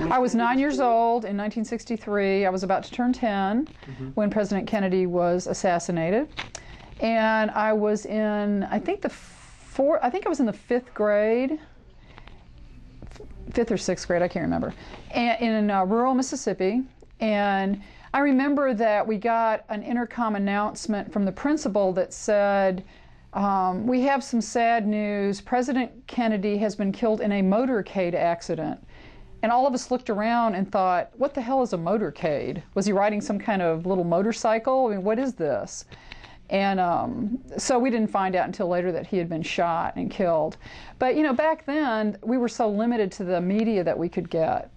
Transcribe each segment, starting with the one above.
I was 9 years old in 1963. I was about to turn 10 when President Kennedy was assassinated. And I was in, I think I was in the 5th grade, 5th or 6th grade, I can't remember, and in rural Mississippi. And I remember that we got an intercom announcement from the principal that said, we have some sad news. President Kennedy has been killed in a motorcade accident. And all of us looked around and thought, what the hell is a motorcade? Was he riding some kind of little motorcycle? I mean, what is this? And so we didn't find out until later that he had been shot and killed. But, you know, back then, we were so limited to the media that we could get.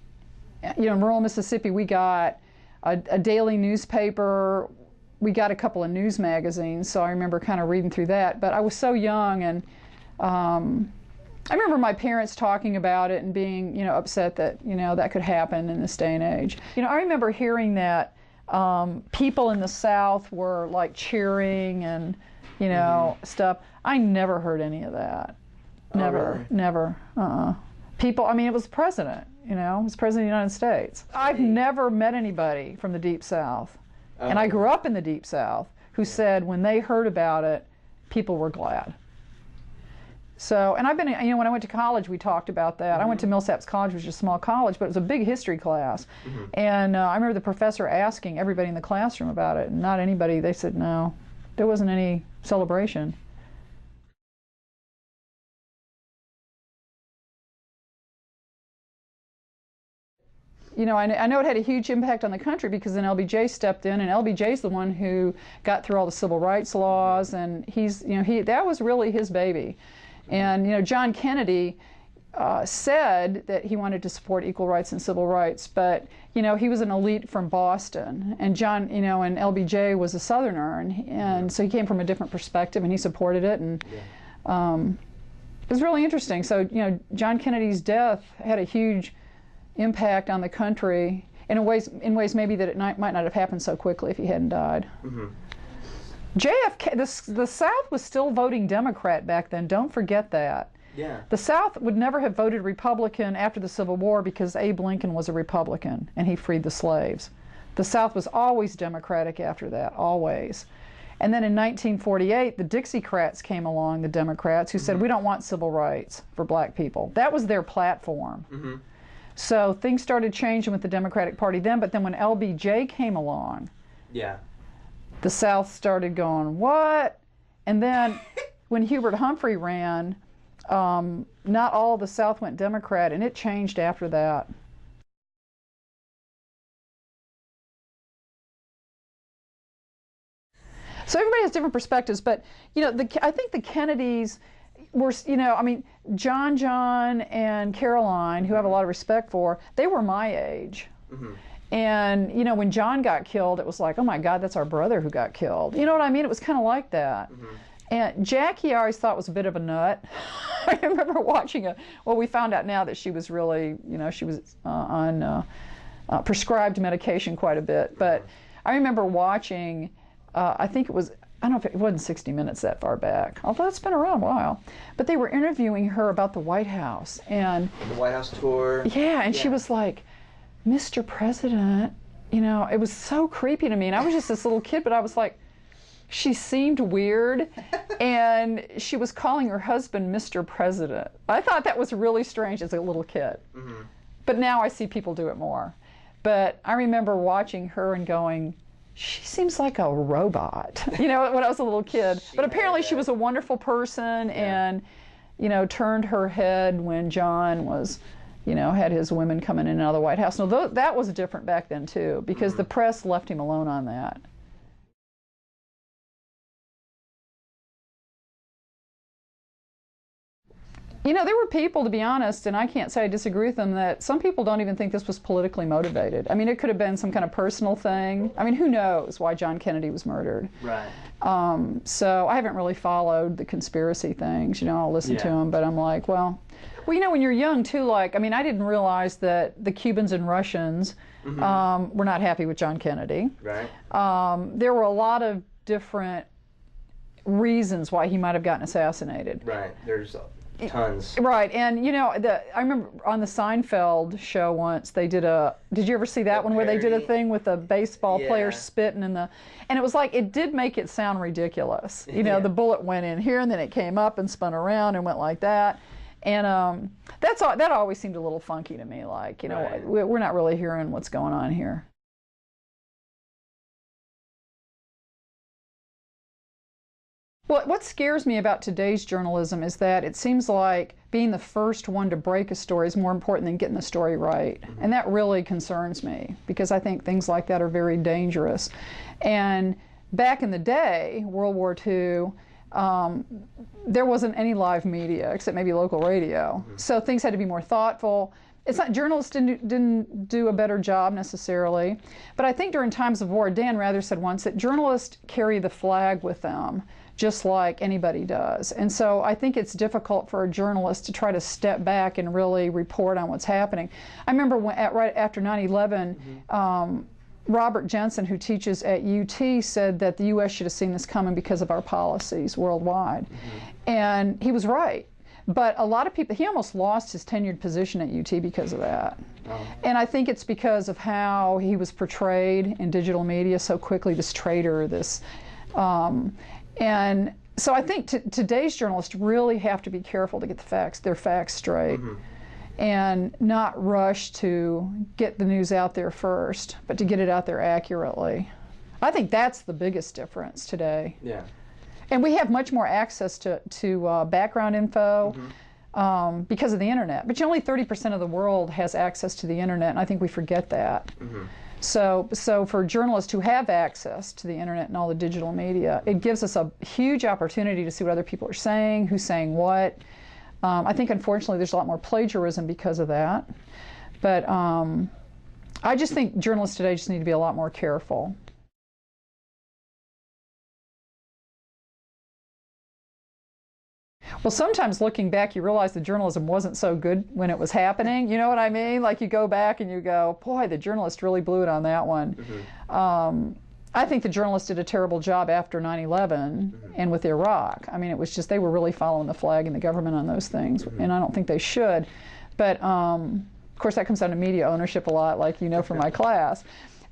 You know, in rural Mississippi, we got a daily newspaper. We got a couple of news magazines, so I remember kind of reading through that. But I was so young, and I remember my parents talking about it and being, you know, upset that, you know, that could happen in this day and age. You know, I remember hearing that people in the South were like cheering and, you know, stuff. I never heard any of that. Never, really? Never. People, I mean, it was the president, you know, it was president of the United States. I've never met anybody from the Deep South, and I grew up in the Deep South, who said when they heard about it, people were glad. So, and I've been, you know, when I went to college, we talked about that. I went to Millsaps College, which is a small college, but it was a big history class. And I remember the professor asking everybody in the classroom about it, and not anybody, they said no, there wasn't any celebration. You know, I know it had a huge impact on the country because then LBJ stepped in, and LBJ's the one who got through all the civil rights laws, and he's, you know, that was really his baby. And, you know, John Kennedy said that he wanted to support equal rights and civil rights, but, you know, he was an elite from Boston, and John, you know, and LBJ was a Southerner, and so he came from a different perspective, and he supported it, and it was really interesting. So, you know, John Kennedy's death had a huge impact on the country in ways maybe that it might not have happened so quickly if he hadn't died. JFK, the South was still voting Democrat back then. Don't forget that. Yeah. The South would never have voted Republican after the Civil War because Abe Lincoln was a Republican and he freed the slaves. The South was always Democratic after that, always. And then in 1948, the Dixiecrats came along, the Democrats, who said, we don't want civil rights for black people. That was their platform. So things started changing with the Democratic Party then, but then when LBJ came along, the South started going, what? And then when Hubert Humphrey ran, not all of the South went Democrat, and it changed after that. So everybody has different perspectives, but, you know, I think the Kennedys were, you know, I mean, John and Caroline, who I have a lot of respect for, they were my age. And, you know, when John got killed, it was like, oh my God, that's our brother who got killed. You know what I mean? It was kind of like that. And Jackie I always thought was a bit of a nut. I remember watching well, we found out now that she was really, you know, she was on prescribed medication quite a bit. But I remember watching, I think it was, I don't know if it wasn't 60 Minutes that far back, although it's been around a while. But they were interviewing her about the White House. And the White House tour. Yeah, and she was like, Mr. President, you know, it was so creepy to me. And I was just this little kid, but I was like, she seemed weird. And she was calling her husband Mr. President. I thought that was really strange as a little kid. But now I see people do it more. But I remember watching her and going, she seems like a robot, you know, when I was a little kid. But apparently she was a wonderful person and, you know, turned her head when John was, you know, had his women coming in and out of the White House. No, that was different back then, too, because the press left him alone on that. You know, there were people, to be honest, and I can't say I disagree with them, that some people don't even think this was politically motivated. I mean, it could have been some kind of personal thing. I mean, who knows why John Kennedy was murdered. So I haven't really followed the conspiracy things. You know, I'll listen to them, but I'm like, well, you know, when you're young, too, like, I mean, I didn't realize that the Cubans and Russians were not happy with John Kennedy. There were a lot of different reasons why he might have gotten assassinated. There's Tons. Right, and you know, I remember on the Seinfeld show once they did did you ever see that one where they did a thing with the baseball player spitting and it was like, it did make it sound ridiculous. You know, the bullet went in here and then it came up and spun around and went like that. And that always seemed a little funky to me, like, you know, we're not really hearing what's going on here. Well, what scares me about today's journalism is that it seems like being the first one to break a story is more important than getting the story right. And that really concerns me, because I think things like that are very dangerous. And back in the day, World War II, there wasn't any live media except maybe local radio. So things had to be more thoughtful. It's not, journalists didn't do a better job necessarily, but I think during times of war, Dan Rather said once that journalists carry the flag with them just like anybody does. And so I think it's difficult for a journalist to try to step back and really report on what's happening. I remember right after 9/11, Robert Jensen, who teaches at UT, said that the U.S. should have seen this coming because of our policies worldwide. And he was right. But a lot of people, he almost lost his tenured position at UT because of that. And I think it's because of how he was portrayed in digital media so quickly, this traitor, this... and so I think today's journalists really have to be careful to get their facts straight. And not rush to get the news out there first, but to get it out there accurately. I think that's the biggest difference today. Yeah. And we have much more access to background info because of the internet. But only 30% of the world has access to the internet, and I think we forget that. So for journalists who have access to the internet and all the digital media, it gives us a huge opportunity to see what other people are saying, who's saying what. I think, unfortunately, there's a lot more plagiarism because of that. But I just think journalists today just need to be a lot more careful. Well, sometimes looking back, you realize the journalism wasn't so good when it was happening. You know what I mean? Like, you go back and you go, boy, the journalist really blew it on that one. I think the journalists did a terrible job after 9/11 and with Iraq. I mean, it was just, they were really following the flag and the government on those things, and I don't think they should. But, of course, that comes down to media ownership a lot, like you know from my class.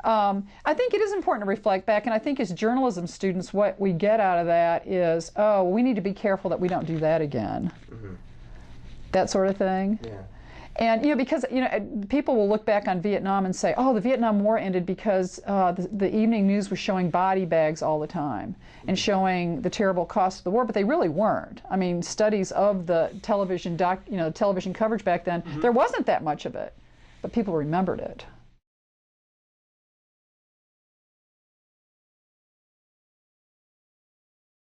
I think it is important to reflect back, and I think as journalism students, what we get out of that is, oh, we need to be careful that we don't do that again. That sort of thing. Yeah. And, you know, because, you know, people will look back on Vietnam and say, oh, the Vietnam War ended because the evening news was showing body bags all the time and showing the terrible cost of the war, but they really weren't. I mean, studies of the television television coverage back then, there wasn't that much of it, but people remembered it.